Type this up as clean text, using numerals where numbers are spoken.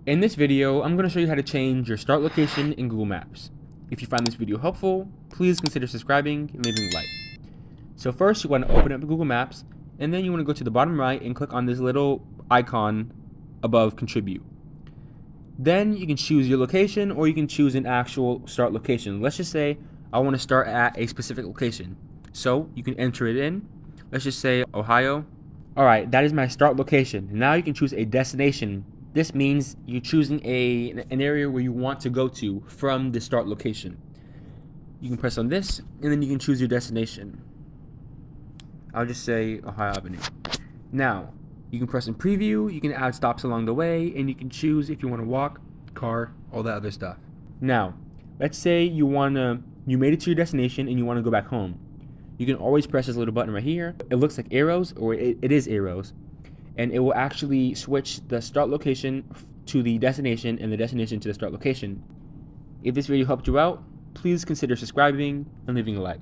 In this video, I'm going to show you how to change your start location in Google Maps. If you find this video helpful, please consider subscribing and leaving a like. So first, you want to open up Google Maps, and then you want to go to the bottom right and click on this little icon above Contribute. Then you can choose your location, or you can choose an actual start location. Let's just say I want to start at a specific location. So you can enter it in. Let's just say Ohio. Alright, that is my start location. Now you can choose a destination. This means you're choosing an area where you want to go to from the start location. You can press on this, and then you can choose your destination. I'll just say Ohio Avenue. Now, you can press on preview, you can add stops along the way, and you can choose if you want to walk, car, all that other stuff. Now, let's say you made it to your destination and you want to go back home. You can always press this little button right here. It looks like arrows, or it is arrows, and it will actually switch the start location to the destination and the destination to the start location. If this video helped you out, please consider subscribing and leaving a like.